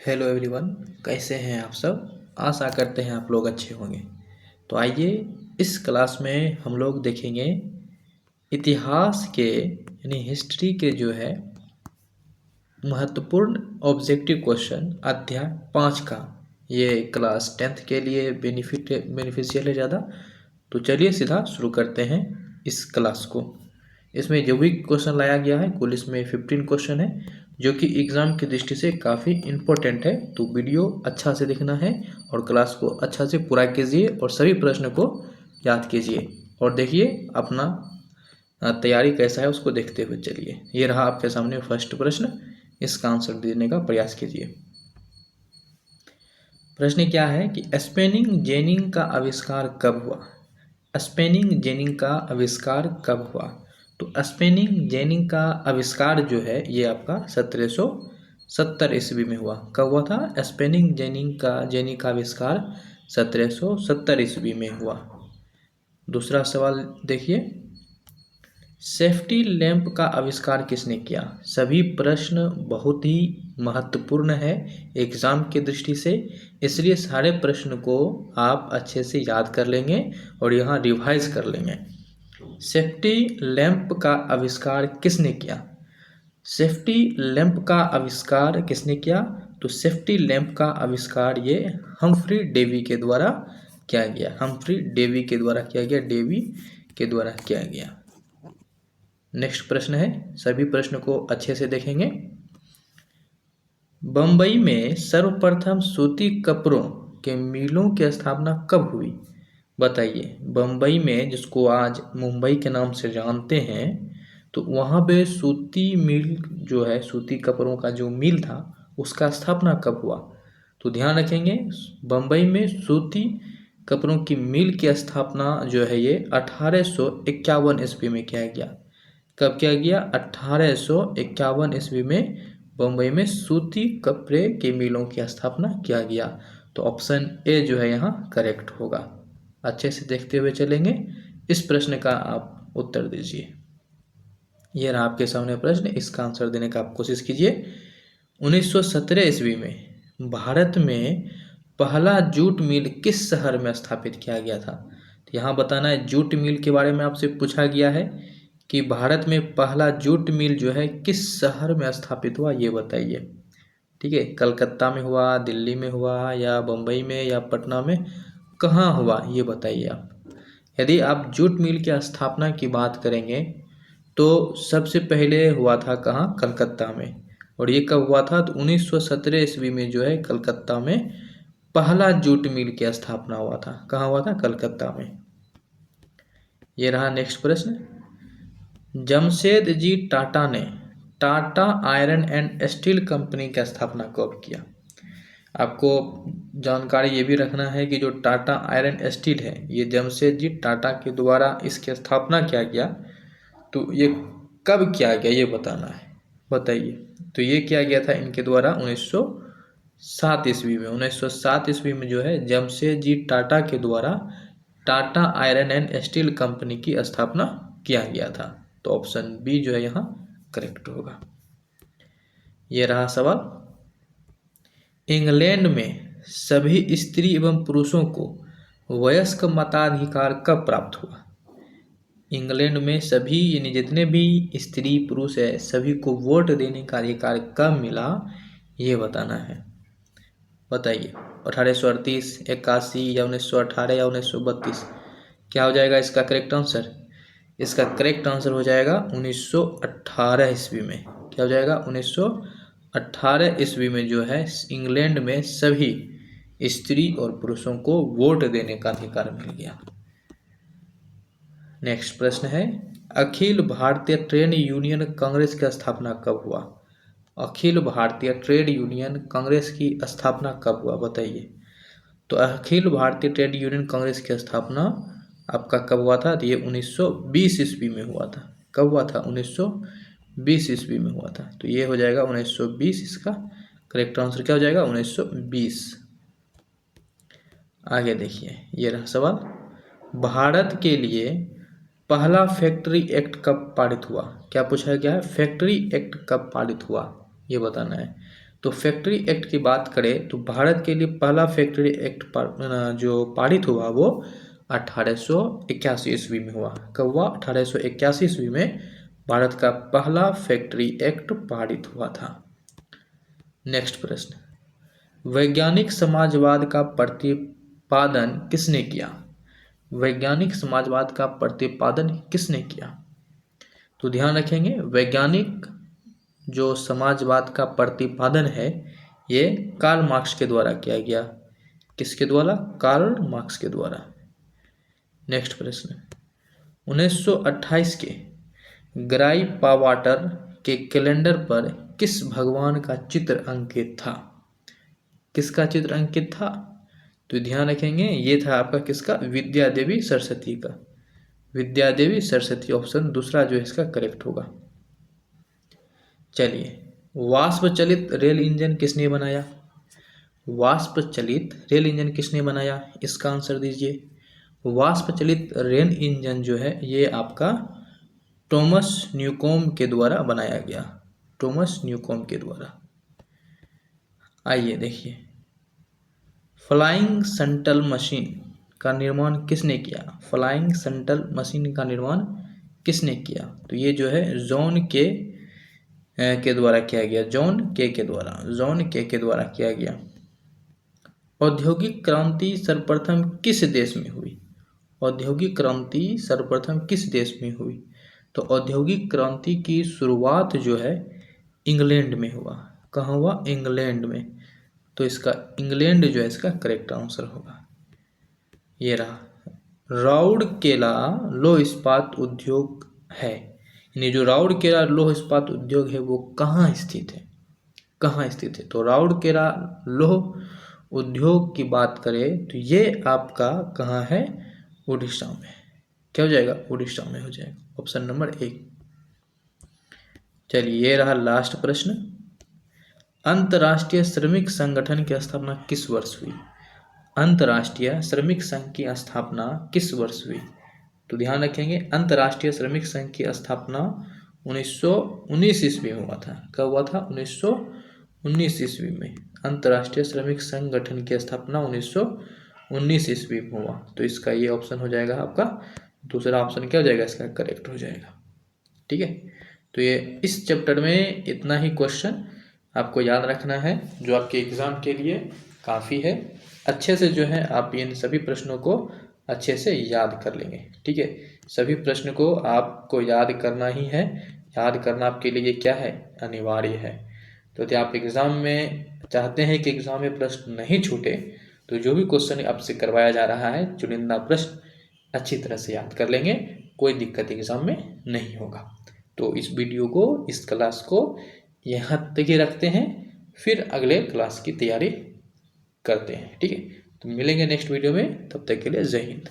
Hello everyone, कैसे हैं आप सब। आशा करते हैं आप लोग अच्छे होंगे। तो आइए इस क्लास में हम लोग देखेंगे इतिहास के यानी हिस्ट्री के जो है महत्वपूर्ण ऑब्जेक्टिव क्वेश्चन अध्याय 5 का। ये क्लास 10th के लिए बेनिफिशियल है ज़्यादा। तो चलिए सीधा शुरू करते हैं इस क्लास को। इसमें जो भी क्वेश्चन लाया गया है कुल इसमें 15 क्वेश्चन है, जो कि एग्ज़ाम की दृष्टि से काफ़ी इम्पोर्टेंट है। तो वीडियो अच्छा से देखना है और क्लास को अच्छा से पूरा कीजिए और सभी प्रश्न को याद कीजिए और देखिए अपना तैयारी कैसा है उसको देखते हुए चलिए। ये रहा आपके सामने फर्स्ट प्रश्न, इसका आंसर देने का प्रयास कीजिए। प्रश्न क्या है कि स्पेनिंग जेनिंग का आविष्कार कब हुआ। स्पेनिंग जेनिंग का आविष्कार कब हुआ। तो स्पेनिंग जेनिंग का आविष्कार जो है ये आपका 1770 ईस्वी में हुआ। कब हुआ था स्पेनिंग जेनिंग का आविष्कार 1770 ईस्वी में हुआ। दूसरा सवाल देखिए, सेफ्टी लैंप का आविष्कार किसने किया। सभी प्रश्न बहुत ही महत्वपूर्ण है एग्ज़ाम की दृष्टि से, इसलिए सारे प्रश्न को आप अच्छे से याद कर लेंगे और यहाँ रिवाइज कर लेंगे। सेफ्टी लैंप का आविष्कार किसने किया। सेफ्टी लैंप का आविष्कार किसने किया। तो सेफ्टी लैंप का आविष्कार ये हम्फ्री डेवी के द्वारा किया गया। हम्फ्री डेवी के द्वारा किया गया। डेवी के द्वारा किया गया। नेक्स्ट प्रश्न है, सभी प्रश्न को अच्छे से देखेंगे। बम्बई में सर्वप्रथम सूती कपड़ों के मिलों की स्थापना कब हुई। बताइए। बम्बई में, जिसको आज मुंबई के नाम से जानते हैं, तो वहाँ पे सूती मिल जो है, सूती कपड़ों का जो मिल था उसका स्थापना कब हुआ। तो ध्यान रखेंगे, बम्बई में सूती कपड़ों की मिल की स्थापना जो है ये 1851 ईस्वी में किया गया। कब किया गया। 1851 ईस्वी में बम्बई में सूती कपड़े के मिलों की स्थापना किया गया। तो ऑप्शन ए जो है यहाँ करेक्ट होगा। अच्छे से देखते हुए चलेंगे। इस प्रश्न का आप उत्तर दीजिए। यह रहा आपके सामने प्रश्न, इसका आंसर देने का आप कोशिश कीजिए। 1917 ईस्वी में भारत में पहला जूट मिल किस शहर में स्थापित किया गया था। तो यहाँ बताना है, जूट मिल के बारे में आपसे पूछा गया है कि भारत में पहला जूट मिल जो है किस शहर में स्थापित हुआ, ये बताइए। ठीक है, कलकत्ता में हुआ, दिल्ली में हुआ, या बम्बई में, या पटना में, कहाँ हुआ ये बताइए आप। यदि आप जूट मिल की स्थापना की बात करेंगे तो सबसे पहले हुआ था कहाँ, कलकत्ता में। और ये कब हुआ था, तो 1917 ईस्वी में जो है कलकत्ता में पहला जूट मिल की स्थापना हुआ था। कहाँ हुआ था, कलकत्ता में। ये रहा नेक्स्ट प्रश्न, जमशेद जी टाटा ने Tata iron and steel company की स्थापना कब किया। आपको जानकारी ये भी रखना है कि जो टाटा आयरन स्टील है ये जमशेद जी टाटा के द्वारा इसकी स्थापना किया गया। तो ये कब किया गया ये बताना है, बताइए। तो ये किया गया था इनके द्वारा 1907 ईस्वी में। 1907 ईस्वी में जो है जमशेद जी टाटा के द्वारा Tata iron and steel company की स्थापना किया गया था। तो ऑप्शन बी जो है यहाँ करेक्ट होगा। ये रहा सवाल, इंग्लैंड में सभी स्त्री एवं पुरुषों को वयस्क मताधिकार कब प्राप्त हुआ। इंग्लैंड में सभी यानी जितने भी स्त्री पुरुष है सभी को वोट देने का अधिकार कब मिला, ये बताना है। बताइए, 1838, 81 या 1918 या 1932, क्या हो जाएगा इसका करेक्ट आंसर। इसका करेक्ट आंसर हो जाएगा 1918 ईस्वी में। क्या हो जाएगा, 1918 ईस्वी में जो है इंग्लैंड में सभी स्त्री और पुरुषों को वोट देने का अधिकार मिल गया। नेक्स्ट प्रश्न है, अखिल भारतीय ट्रेड यूनियन कांग्रेस की स्थापना कब हुआ। अखिल भारतीय ट्रेड यूनियन कांग्रेस की स्थापना कब हुआ, बताइए। तो अखिल भारतीय ट्रेड यूनियन कांग्रेस की स्थापना आपका कब हुआ था, तो ये 1920 ईस्वी में हुआ था। कब हुआ था, 1920 ईस्वी में हुआ था। तो ये हो जाएगा 1920, इसका करेक्ट आंसर क्या हो जाएगा, 1920। आगे देखिए, ये रहा सवाल, भारत के लिए पहला फैक्ट्री एक्ट कब पारित हुआ। क्या पूछा गया है, फैक्ट्री एक्ट कब पारित हुआ ये बताना है। तो फैक्ट्री एक्ट की बात करें तो भारत के लिए पहला फैक्ट्री एक्ट जो पारित हुआ वो 1881 ईस्वी में हुआ। कब हुआ? 1881 ईस्वी में भारत का पहला फैक्ट्री एक्ट पारित हुआ था। नेक्स्ट प्रश्न, वैज्ञानिक समाजवाद का प्रतिपादन किसने किया? वैज्ञानिक समाजवाद का प्रतिपादन किसने किया? तो ध्यान रखेंगे, वैज्ञानिक जो समाजवाद का प्रतिपादन है ये कार्ल मार्क्स के द्वारा किया गया। किसके द्वारा? कार्ल मार्क्स के द्वारा। नेक्स्ट प्रश्न, 1928 के ग्राई पावाटर के कैलेंडर पर किस भगवान का चित्र अंकित था? किसका चित्र अंकित था? तो ध्यान रखेंगे, ये था आपका किसका? विद्या देवी सरस्वती का। विद्या देवी सरस्वती, ऑप्शन दूसरा जो है इसका करेक्ट होगा। चलिए, वाष्प चलित रेल इंजन किसने बनाया? वाष्प चलित रेल इंजन किसने बनाया? इसका आंसर दीजिए। वाष्प चलित रेल इंजन जो है ये आपका थॉमस न्यूकोम के द्वारा बनाया गया। थॉमस न्यूकोम के द्वारा। आइए देखिए, फ्लाइंग शटल मशीन का निर्माण किसने किया? फ्लाइंग शटल मशीन का निर्माण किसने किया? तो ये जो है जॉन के द्वारा किया गया। जॉन के द्वारा किया गया। औद्योगिक क्रांति सर्वप्रथम किस देश में हुई? औद्योगिक क्रांति सर्वप्रथम किस देश में हुई? तो औद्योगिक क्रांति की शुरुआत जो है इंग्लैंड में हुआ। कहाँ हुआ? इंग्लैंड में। तो इसका इंग्लैंड जो है इसका करेक्ट आंसर होगा। ये रहा, राउरकेला लौह इस्पात उद्योग है, यानी जो राउरकेला लौह इस्पात उद्योग है वो कहाँ स्थित है? कहाँ स्थित है? तो राउरकेला लौह उद्योग की बात करें तो ये आपका कहाँ है? उड़ीसा में। क्या हो जाएगा? उड़ीसा में हो जाएगा, ऑप्शन नंबर 1। चलिए, ये रहा लास्ट प्रश्न, अंतर्राष्ट्रीय श्रमिक संगठन की स्थापना किस वर्ष हुई? अंतर्राष्ट्रीय श्रमिक संघ की स्थापना किस वर्ष हुई? तो ध्यान रखेंगे, अंतर्राष्ट्रीय श्रमिक संघ की स्थापना 1919 ईस्वी में हुआ था। कब हुआ था? 1919 ईस्वी में अंतर्राष्ट्रीय श्रमिक संगठन की स्थापना 1919 ईस्वी में हुआ। तो इसका ये ऑप्शन हो जाएगा आपका दूसरा ऑप्शन। क्या हो जाएगा? इसका करेक्ट हो जाएगा। ठीक है, तो ये इस चैप्टर में इतना ही क्वेश्चन आपको याद रखना है जो आपके एग्जाम के लिए काफ़ी है। अच्छे से जो है आप इन सभी प्रश्नों को अच्छे से याद कर लेंगे। ठीक है, सभी प्रश्न को आपको याद करना ही है। याद करना आपके लिए क्या है? अनिवार्य है। तो यदि आप एग्ज़ाम में चाहते हैं कि एग्ज़ाम में प्रश्न नहीं छूटे तो जो भी क्वेश्चन आपसे करवाया जा रहा है चुनिंदा प्रश्न अच्छी तरह से याद कर लेंगे, कोई दिक्कत एग्ज़ाम में नहीं होगा। तो इस वीडियो को, इस क्लास को यहाँ तक ही रखते हैं, फिर अगले क्लास की तैयारी करते हैं। ठीक है, तो मिलेंगे नेक्स्ट वीडियो में, तब तक के लिए जय हिंद।